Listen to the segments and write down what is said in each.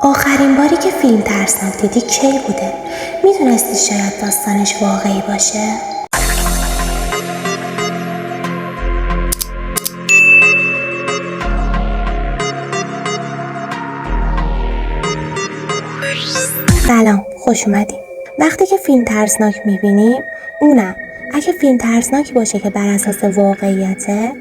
آخرین باری که فیلم ترسناک دیدی کی بوده؟ میدونستی شاید داستانش واقعی باشه؟ سلام، خوش اومدین. وقتی که فیلم ترسناک میبینیم، اگه فیلم ترسناکی باشه که بر اساس واقعیته،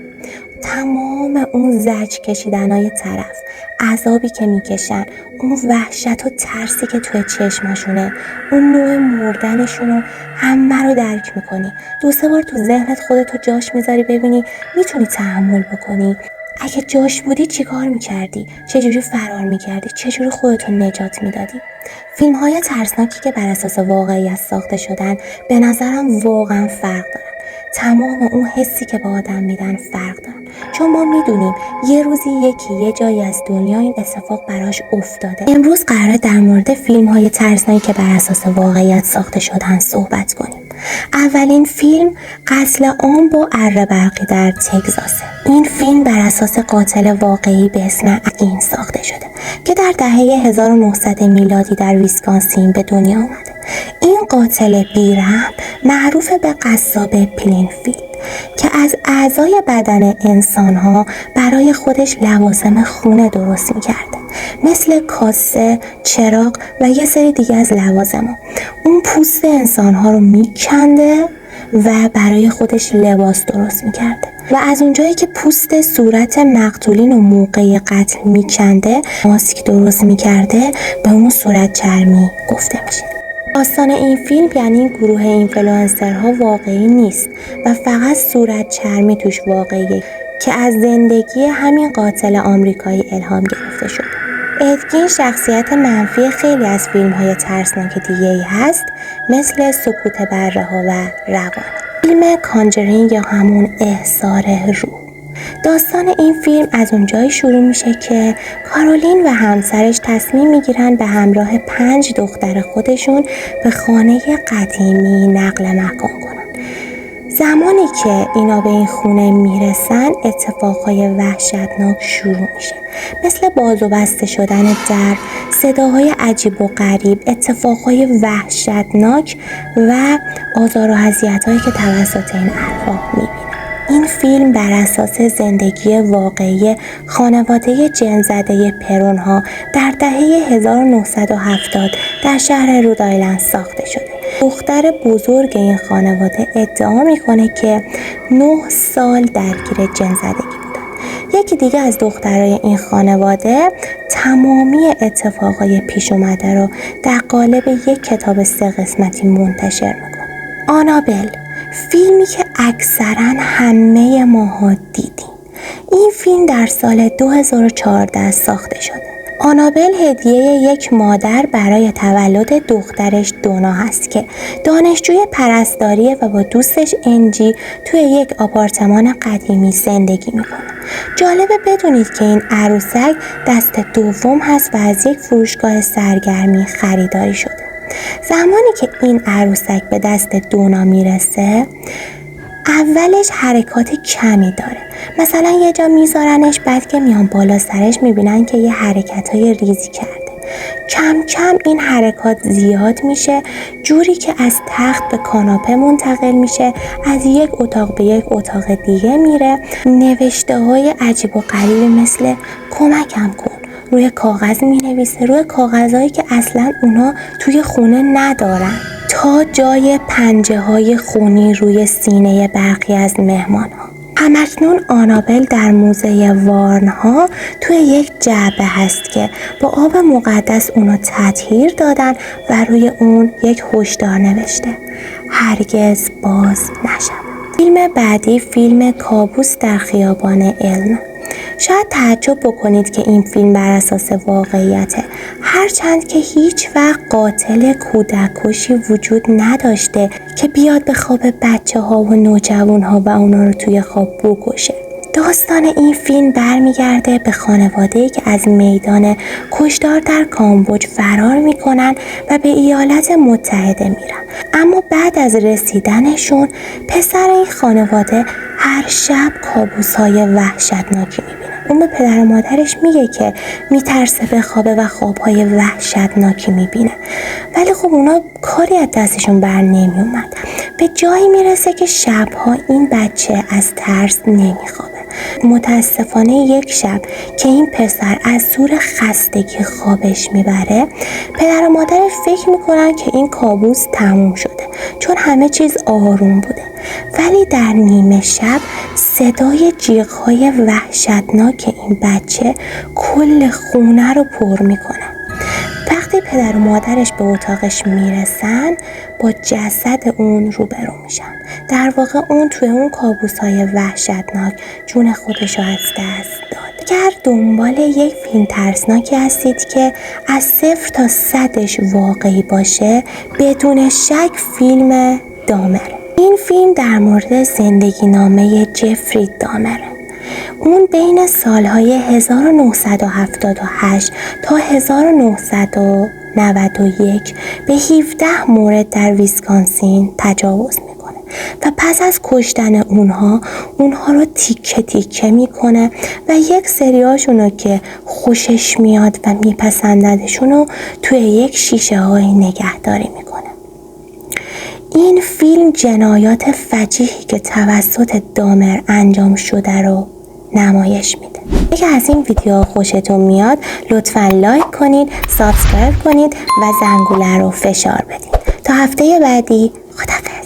تمام اون زجر کشیدنای طرف، عذابی که میکشن، اون وحشت و ترسی که توی چشماشونه، اون نوع مردنشونو همه رو درک میکنی. 2-3 بار تو ذهنت خودتو جاش میذاری ببینی میتونی تحمل بکنی. اگه جاش بودی چی کار میکردی؟ چجوری فرار میکردی؟ چجوری خودتو نجات میدادی؟ فیلم های ترسناکی که بر اساس واقعیت ساخته شدن به نظرم واقعا فرق دارن. تمام اون حسی که به آدم میدن فرق دارن، چون ما میدونیم یه روزی یه جایی از دنیا این اتفاق براش افتاده. امروز قراره در مورد فیلم های ترسناکی که بر اساس واقعیت ساخته شدن صحبت کنیم. اولین فیلم قتل عام با اره برقی در تگزاسه. این فیلم بر اساس قاتل واقعی به اسم اگین ساخته شده که در دهه 1900 میلادی در ویسکانسین به دنیا آمده. این قاتل بیرحم معروف به قصاب پلینفیلد که از اعضای بدن انسان‌ها برای خودش لوازم خونه درست می‌کرده، مثل کاسه، چراغ و یه سری دیگه از لوازم‌ها. اون پوست انسان‌ها رو می‌کنده و برای خودش لباس درست می‌کرده و از اونجایی که پوست صورت مقتولین و موقع قتل می‌کنده ماسک درست می‌کرده، به اون صورت چرمی گفته میشه. داستان این فیلم یعنی این گروه اینفلوئنسرها واقعی نیست و فقط صورت چرمی توش واقعیه که از زندگی همین قاتل آمریکایی الهام گرفته شده. ادگین شخصیت منفی خیلی از فیلم‌های ترسناک دیگه‌ای هست، مثل سکوت بره‌ها و روان. فیلم کانجرینگ یا همون احضار روح. داستان این فیلم از اونجایی شروع میشه که کارولین و همسرش تصمیم میگیرن به همراه 5 دختر خودشون به خانه قدیمی نقل مکان کنن. زمانی که اینا به این خونه میرسن اتفاقهای وحشتناک شروع میشه، مثل باز و بسته شدن در، صداهای عجیب و غریب، اتفاقهای وحشتناک و آزار و اذیت‌هایی که توسط این ارواح میبینن. این فیلم بر اساس زندگی واقعی خانواده جن‌زده پرون‌ها در دهه 1970 در شهر رودایلند ساخته شده. دختر بزرگ این خانواده ادعا میکنه که 9 سال درگیر جن‌زدگی بودن. یکی دیگه از دخترای این خانواده تمامی اتفاقای پیش اومده رو در قالب یک کتاب 3 قسمتی منتشر میکنه. آنابل، فیلمی که اکثرا همه ماها دیدیم. این فیلم در سال 2014 ساخته شده. آنابل هدیه یک مادر برای تولد دخترش دونا هست که دانشجوی پرستاریه و با دوستش انجی توی یک آپارتمان قدیمی زندگی میکنه. جالبه بدونید که این عروسک دست دوم هست و از یک فروشگاه سرگرمی خریداری شده. زمانی که این عروسک به دست دونا میرسه، اولش حرکات کمی داره، مثلا یه جا میذارنش، بعد که میان بالا سرش میبینن که یه حرکتای ریزی کرده. کم کم این حرکات زیاد میشه، جوری که از تخت به کاناپه منتقل میشه، از یک اتاق به یک اتاق دیگه میره. نوشته های عجیب و غریبی مثل کمکم کن روی کاغذ مینویسه، روی کاغذهایی که اصلا اونا توی خونه ندارن، تا جای پنجه های خونی روی سینه برخی از مهمان ها. همکنون آنابل در موزه وارنها توی یک جعبه هست که با آب مقدس اونو تطهیر دادن و روی اون یک هشدار نوشته: هرگز باز نشود. فیلم بعدی فیلم کابوس در خیابان علم. شاید تعجب بکنید که این فیلم بر اساس واقعیته، هرچند که هیچ وقت قاتل کودک‌کشی وجود نداشته که بیاد به خواب بچه ها و نوجوان ها و اونا رو توی خواب بکشه. داستان این فیلم برمیگرده به خانواده‌ای که از میدان کشتار در کامبوج فرار میکنن و به ایالات متحده میرن، اما بعد از رسیدنشون پسر این خانواده هر شب کابوس‌های وحشتناکی میبینه. اون به پدر و مادرش میگه که میترسه بخوابه و خوابهای وحشتناکی میبینه، ولی خب اونا کاری از دستشون بر نمیومد. به جایی میرسه که شبها این بچه از ترس نمیخوابه. متاسفانه یک شب که این پسر از زور خستگی خوابش میبره، پدر و مادرش فکر میکنن که این کابوس تموم شده، چون همه چیز آروم بوده. ولی در نیمه شب صدای جیغ‌های وحشتناک این بچه کل خونه رو پر میکنه. وقتی پدر و مادرش به اتاقش میرسن، با جسد اون روبرو میشن. در واقع اون توی اون کابوس‌های وحشتناک جون خودش رو از دست داد. اگر دنبال یک فیلم ترسناکی هستید که از 0 تا 100ش واقعی باشه، بدون شک فیلم دامره. این فیلم در مورد زندگی نامه جفری دامره. اون بین سالهای 1978 تا 1991 به 17 مورد در ویسکانسین تجاوز میکنه و پس از کشتن اونها رو تیکه تیکه میکنه و یک سریاشون رو که خوشش میاد و میپسنددشون رو توی یک شیشه های نگهداری میکنه. این فیلم جنایات فجیحی که توسط دامر انجام شده رو نمایش میده. اگه از این ویدیو خوشتون میاد لطفاً لایک کنید، سابسکرایب کنید و زنگوله رو فشار بدید. تا هفته بعدی، خداحافظ.